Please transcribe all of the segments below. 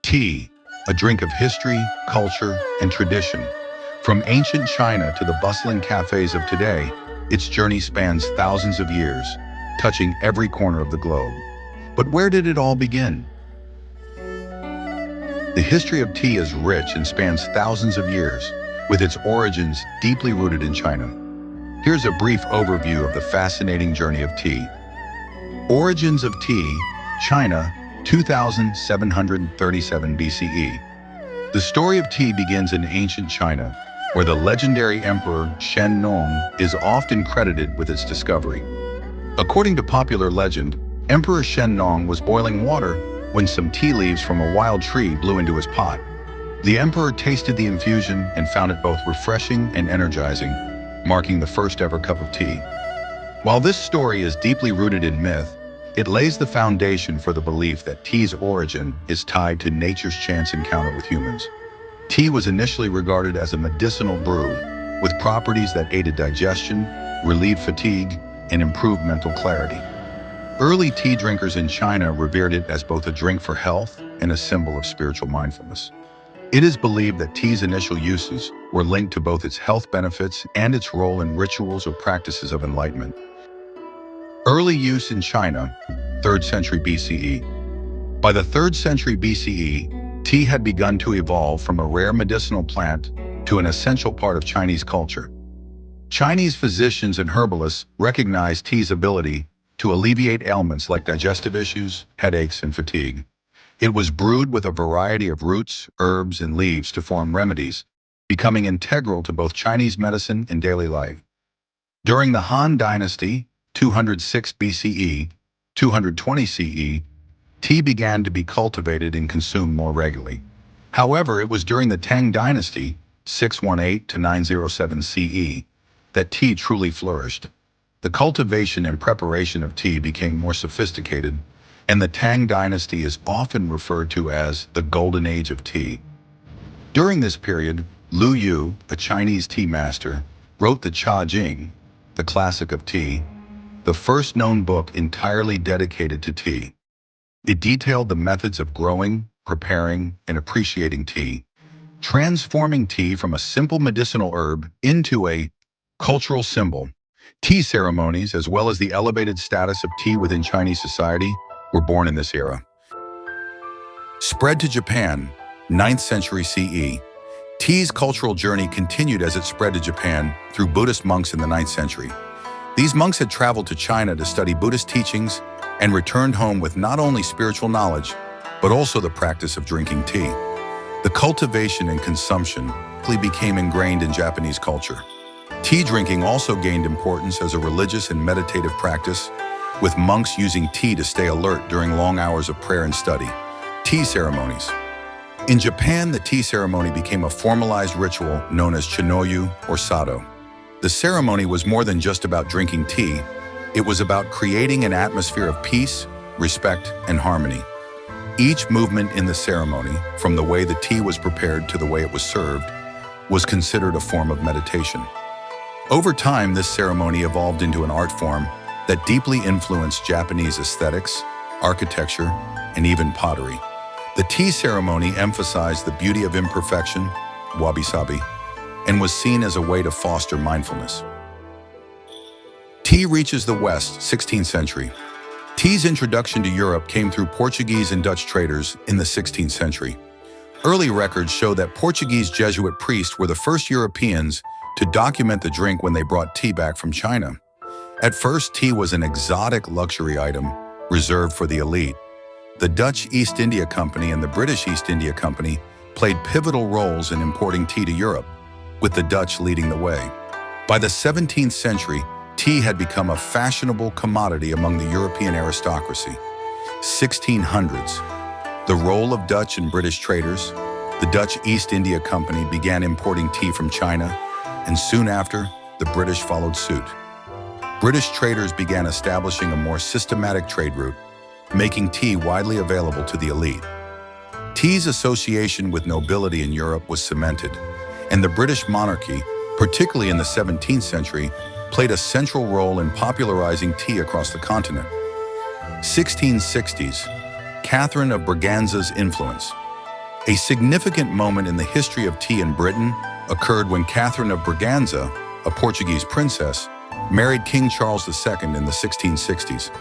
Tea, a drink of history, culture, and tradition. From ancient China to the bustling cafes of today, its journey spans thousands of years, touching every corner of the globe. But where did it all begin? The history of tea is rich and spans thousands of years, with its origins deeply rooted in China. Here's a brief overview of the fascinating journey of tea. Origins of tea, China, 2737 BCE. The story of tea begins in ancient China, where the legendary Emperor Shen Nong is often credited with its discovery. According to popular legend, Emperor Shen Nong was boiling water when some tea leaves from a wild tree blew into his pot. The emperor tasted the infusion and found it both refreshing and energizing, marking the first ever cup of tea. While this story is deeply rooted in myth, it lays the foundation for the belief that tea's origin is tied to nature's chance encounter with humans. Tea was initially regarded as a medicinal brew, with properties that aided digestion, relieved fatigue, and improved mental clarity. Early tea drinkers in China revered it as both a drink for health and a symbol of spiritual mindfulness. It is believed that tea's initial uses were linked to both its health benefits and its role in rituals or practices of enlightenment. Early use in China, 3rd century BCE. By the 3rd century BCE, tea had begun to evolve from a rare medicinal plant to an essential part of Chinese culture. Chinese physicians and herbalists recognized tea's ability to alleviate ailments like digestive issues, headaches, and fatigue. It was brewed with a variety of roots, herbs, and leaves to form remedies, becoming integral to both Chinese medicine and daily life. During the Han Dynasty, 206 BCE, 220 CE, tea began to be cultivated and consumed more regularly. However, it was during the Tang Dynasty, 618 to 907 CE, that tea truly flourished. The cultivation and preparation of tea became more sophisticated, and the Tang Dynasty is often referred to as the Golden Age of tea. During this period, Lu Yu, a Chinese tea master, wrote the Cha Jing, the classic of tea, the first known book entirely dedicated to tea. It detailed the methods of growing, preparing, and appreciating tea, transforming tea from a simple medicinal herb into a cultural symbol. Tea ceremonies, as well as the elevated status of tea within Chinese society, were born in this era. Spread to Japan, 9th century CE. Tea's cultural journey continued as it spread to Japan through Buddhist monks in the 9th century. These monks had traveled to China to study Buddhist teachings and returned home with not only spiritual knowledge, but also the practice of drinking tea. The cultivation and consumption quickly became ingrained in Japanese culture. Tea drinking also gained importance as a religious and meditative practice, with monks using tea to stay alert during long hours of prayer and study. Tea ceremonies. In Japan, the tea ceremony became a formalized ritual known as chinoyu or sado. The ceremony was more than just about drinking tea. It was about creating an atmosphere of peace, respect, and harmony. Each movement in the ceremony, from the way the tea was prepared to the way it was served, was considered a form of meditation. Over time, this ceremony evolved into an art form that deeply influenced Japanese aesthetics, architecture, and even pottery. The tea ceremony emphasized the beauty of imperfection, wabi-sabi, and was seen as a way to foster mindfulness. Tea reaches the West, 16th century. Tea's introduction to Europe came through Portuguese and Dutch traders in the 16th century. Early records show that Portuguese Jesuit priests were the first Europeans to document the drink when they brought tea back from China. At first, tea was an exotic luxury item reserved for the elite. The Dutch East India Company and the British East India Company played pivotal roles in importing tea to Europe, with the Dutch leading the way. By the 17th century, tea had become a fashionable commodity among the European aristocracy. 1600s, the role of Dutch and British traders. The Dutch East India Company began importing tea from China, and soon after, the British followed suit. British traders began establishing a more systematic trade route, making tea widely available to the elite. Tea's association with nobility in Europe was cemented, and the British monarchy, particularly in the 17th century, played a central role in popularizing tea across the continent. 1660s, Catherine of Braganza's influence. A significant moment in the history of tea in Britain occurred when Catherine of Braganza, a Portuguese princess, married King Charles II in the 1660s.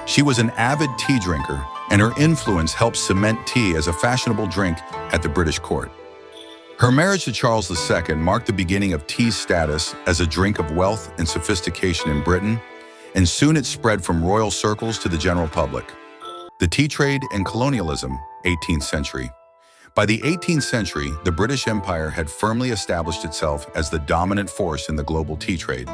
She was an avid tea drinker, and her influence helped cement tea as a fashionable drink at the British court. Her marriage to Charles II marked the beginning of tea's status as a drink of wealth and sophistication in Britain, and soon it spread from royal circles to the general public. The tea trade and colonialism, 18th century. By the 18th century, the British Empire had firmly established itself as the dominant force in the global tea trade.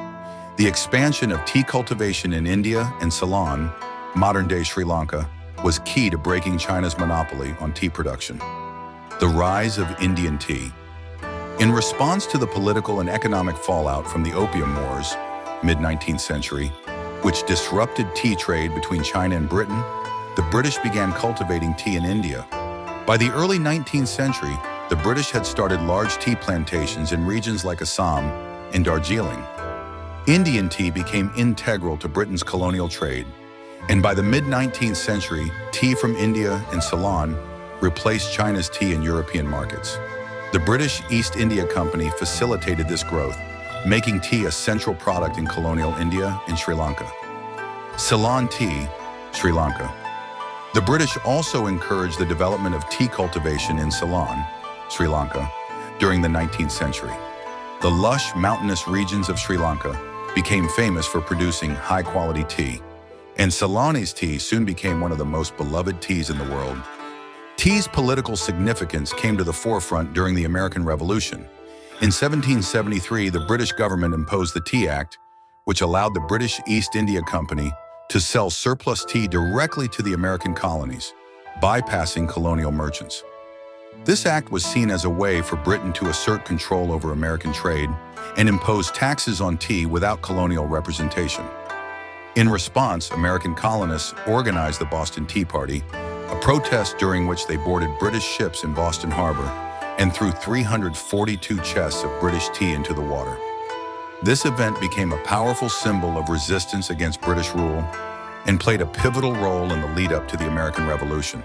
The expansion of tea cultivation in India and Ceylon, modern-day Sri Lanka, was key to breaking China's monopoly on tea production. The rise of Indian tea. In response to the political and economic fallout from the Opium Wars, mid-19th century, which disrupted tea trade between China and Britain, the British began cultivating tea in India. By the early 19th century, the British had started large tea plantations in regions like Assam and Darjeeling. Indian tea became integral to Britain's colonial trade, and by the mid-19th century, tea from India and Ceylon replaced China's tea in European markets. The British East India Company facilitated this growth, making tea a central product in colonial India and Sri Lanka. Ceylon tea, Sri Lanka. The British also encouraged the development of tea cultivation in Ceylon, Sri Lanka, during the 19th century. The lush, mountainous regions of Sri Lanka became famous for producing high-quality tea, and Ceylonese tea soon became one of the most beloved teas in the world. Tea's political significance came to the forefront during the American Revolution. In 1773, the British government imposed the Tea Act, which allowed the British East India Company to sell surplus tea directly to the American colonies, bypassing colonial merchants. This act was seen as a way for Britain to assert control over American trade and impose taxes on tea without colonial representation. In response, American colonists organized the Boston Tea Party, a protest during which they boarded British ships in Boston Harbor and threw 342 chests of British tea into the water. This event became a powerful symbol of resistance against British rule and played a pivotal role in the lead-up to the American Revolution.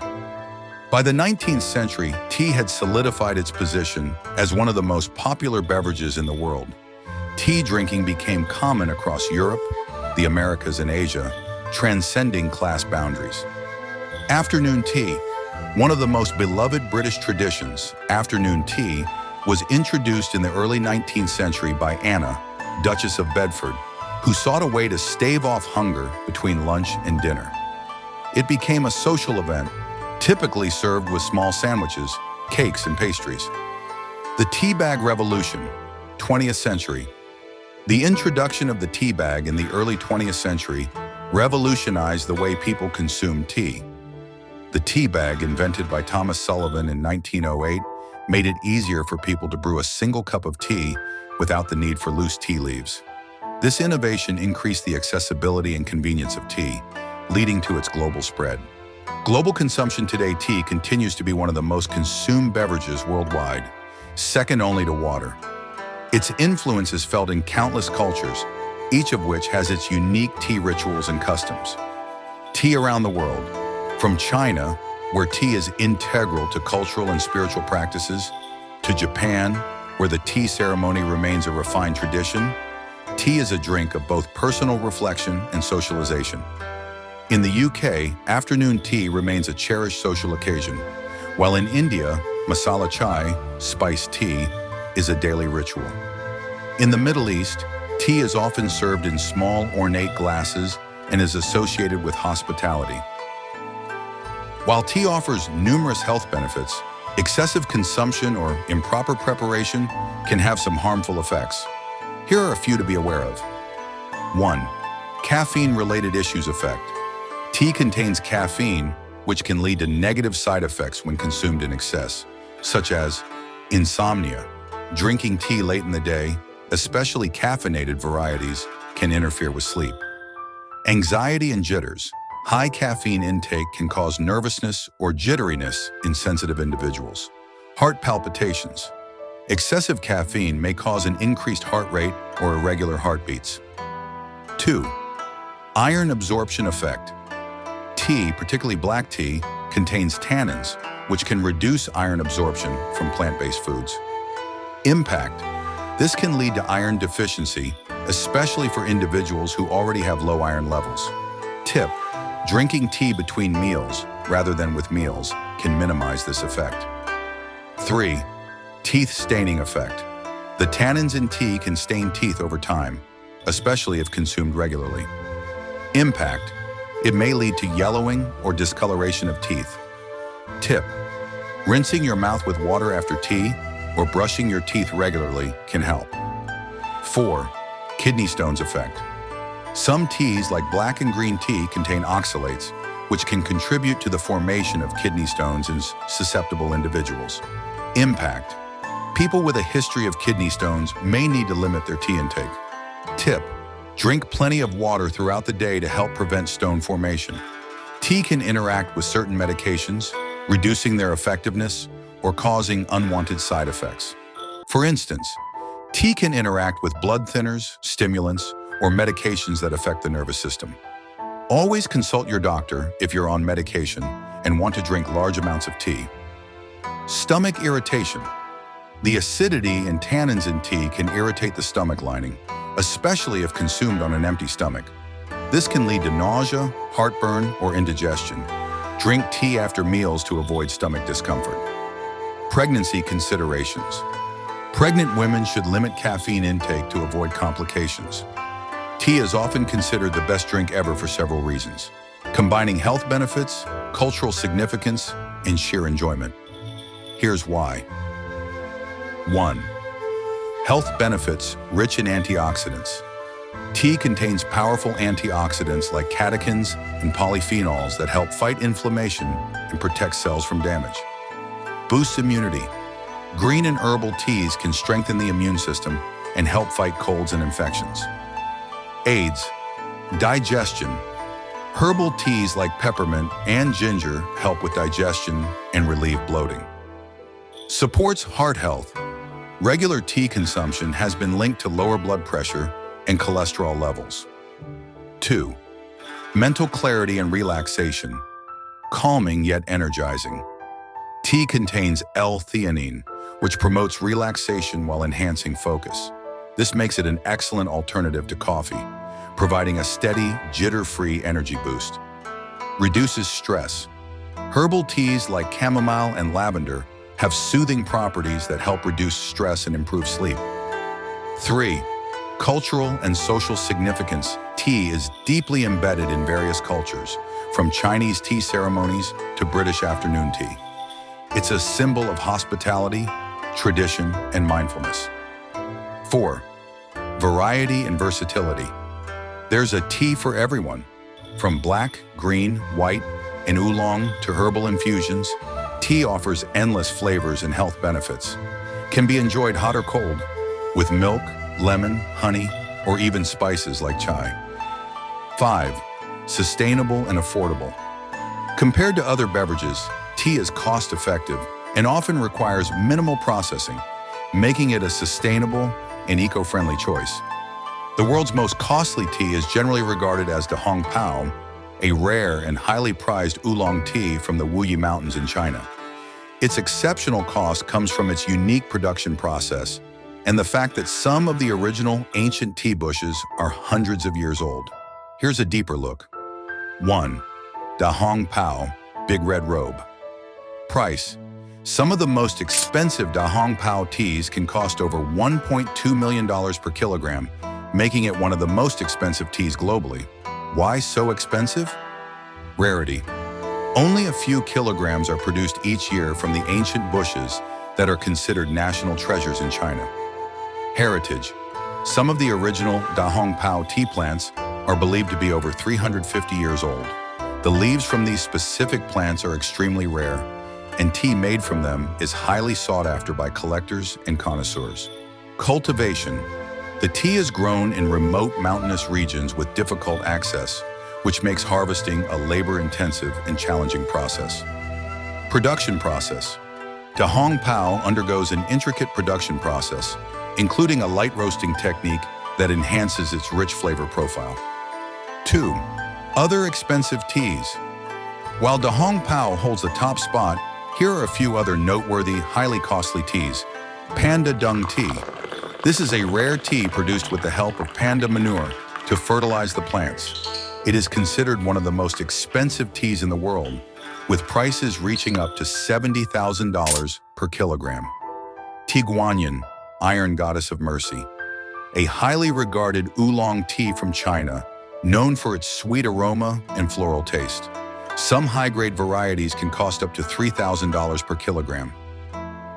By the 19th century, tea had solidified its position as one of the most popular beverages in the world. Tea drinking became common across Europe, the Americas, and Asia, transcending class boundaries. Afternoon tea, one of the most beloved British traditions, afternoon tea, was introduced in the early 19th century by Anna, Duchess of Bedford, who sought a way to stave off hunger between lunch and dinner. It became a social event, typically served with small sandwiches, cakes, and pastries. The tea bag revolution, 20th century. The introduction of the tea bag in the early 20th century revolutionized the way people consumed tea. The tea bag, invented by Thomas Sullivan in 1908, made it easier for people to brew a single cup of tea without the need for loose tea leaves. This innovation increased the accessibility and convenience of tea, leading to its global spread. Global consumption today, tea continues to be one of the most consumed beverages worldwide, second only to water. Its influence is felt in countless cultures, each of which has its unique tea rituals and customs. Tea around the world, from China, where tea is integral to cultural and spiritual practices, to Japan, where the tea ceremony remains a refined tradition, tea is a drink of both personal reflection and socialization. In the UK, afternoon tea remains a cherished social occasion, while in India, masala chai, spiced tea, is a daily ritual. In the Middle East, tea is often served in small, ornate glasses and is associated with hospitality. While tea offers numerous health benefits, excessive consumption or improper preparation can have some harmful effects. Here are a few to be aware of. 1. Caffeine-related issues effect. Tea contains caffeine, which can lead to negative side effects when consumed in excess, such as insomnia. Drinking tea late in the day, especially caffeinated varieties, can interfere with sleep. Anxiety and jitters. High caffeine intake can cause nervousness or jitteriness in sensitive individuals. Heart palpitations. Excessive caffeine may cause an increased heart rate or irregular heartbeats. 2. Iron absorption effect. Tea, particularly black tea, contains tannins, which can reduce iron absorption from plant-based foods. Impact. This can lead to iron deficiency, especially for individuals who already have low iron levels. Tip: drinking tea between meals, rather than with meals, can minimize this effect. 3. Teeth staining effect. The tannins in tea can stain teeth over time, especially if consumed regularly. Impact. It may lead to yellowing or discoloration of teeth. Tip: rinsing your mouth with water after tea or brushing your teeth regularly can help. 4. Kidney stones effect. Some teas like black and green tea contain oxalates, which can contribute to the formation of kidney stones in susceptible individuals. Impact. People with a history of kidney stones may need to limit their tea intake. Tip: drink plenty of water throughout the day to help prevent stone formation. Tea can interact with certain medications, reducing their effectiveness or causing unwanted side effects. For instance, tea can interact with blood thinners, stimulants, or medications that affect the nervous system. Always consult your doctor if you're on medication and want to drink large amounts of tea. Stomach irritation. The acidity and tannins in tea can irritate the stomach lining, especially if consumed on an empty stomach. This can lead to nausea, heartburn, or indigestion. Drink tea after meals to avoid stomach discomfort. Pregnancy considerations. Pregnant women should limit caffeine intake to avoid complications. Tea is often considered the best drink ever for several reasons, combining health benefits, cultural significance, and sheer enjoyment. Here's why. 1. Health benefits rich in antioxidants. Tea contains powerful antioxidants like catechins and polyphenols that help fight inflammation and protect cells from damage. Boosts immunity. Green and herbal teas can strengthen the immune system and help fight colds and infections. Aids. Digestion. Herbal teas like peppermint and ginger help with digestion and relieve bloating. Supports heart health. Regular tea consumption has been linked to lower blood pressure and cholesterol levels. 2. Mental clarity and relaxation. Calming yet energizing. Tea contains L-theanine, which promotes relaxation while enhancing focus. This makes it an excellent alternative to coffee, providing a steady, jitter-free energy boost. Reduces stress. Herbal teas like chamomile and lavender have soothing properties that help reduce stress and improve sleep. 3. Cultural and social significance. Tea is deeply embedded in various cultures, from Chinese tea ceremonies to British afternoon tea. It's a symbol of hospitality, tradition, and mindfulness. 4. Variety and versatility. There's a tea for everyone. From black, green, white, and oolong to herbal infusions, tea offers endless flavors and health benefits. Can be enjoyed hot or cold, with milk, lemon, honey, or even spices like chai. 5. Sustainable and affordable. Compared to other beverages, tea is cost-effective and often requires minimal processing, making it a sustainable and eco-friendly choice. The world's most costly tea is generally regarded as Da Hong Pao, a rare and highly prized oolong tea from the Wuyi Mountains in China. Its exceptional cost comes from its unique production process and the fact that some of the original ancient tea bushes are hundreds of years old. Here's a deeper look. 1. Da Hong Pao, Big Red Robe. Price. Some of the most expensive Da Hong Pao teas can cost over $1.2 million per kilogram, making it one of the most expensive teas globally. Why so expensive? Rarity. Only a few kilograms are produced each year from the ancient bushes that are considered national treasures in China. Heritage. Some of the original Da Hong Pao tea plants are believed to be over 350 years old. The leaves from these specific plants are extremely rare, and tea made from them is highly sought after by collectors and connoisseurs. Cultivation. The tea is grown in remote mountainous regions with difficult access, which makes harvesting a labor-intensive and challenging process. Production process. Da Hong Pao undergoes an intricate production process, including a light roasting technique that enhances its rich flavor profile. 2. Other expensive teas. While Da Hong Pao holds the top spot, Here are a few other noteworthy, highly costly teas. Panda dung tea. This is a rare tea produced with the help of panda manure to fertilize the plants. It is considered one of the most expensive teas in the world, with prices reaching up to $70,000 per kilogram. Tea Guanyin, Iron Goddess of Mercy. A highly regarded oolong tea from China, known for its sweet aroma and floral taste. Some high-grade varieties can cost up to $3,000 per kilogram.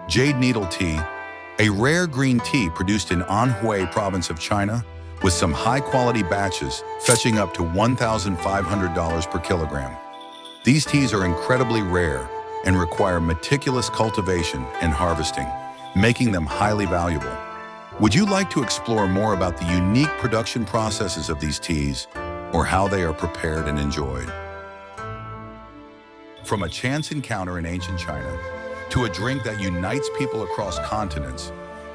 Jade Needle Tea, a rare green tea produced in Anhui province of China, with some high-quality batches fetching up to $1,500 per kilogram. These teas are incredibly rare and require meticulous cultivation and harvesting, making them highly valuable. Would you like to explore more about the unique production processes of these teas or how they are prepared and enjoyed? From a chance encounter in ancient China to a drink that unites people across continents,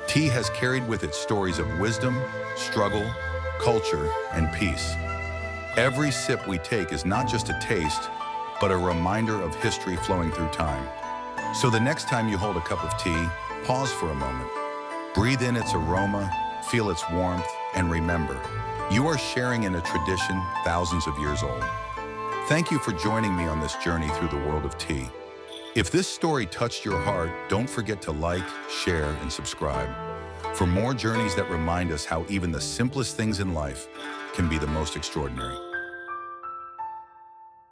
tea has carried with it stories of wisdom, struggle, culture, and peace. Every sip we take is not just a taste, but a reminder of history flowing through time. So the next time you hold a cup of tea, pause for a moment. Breathe in its aroma, feel its warmth, and remember, you are sharing in a tradition thousands of years old. Thank you for joining me on this journey through the world of tea. If this story touched your heart, don't forget to like, share, and subscribe for more journeys that remind us how even the simplest things in life can be the most extraordinary.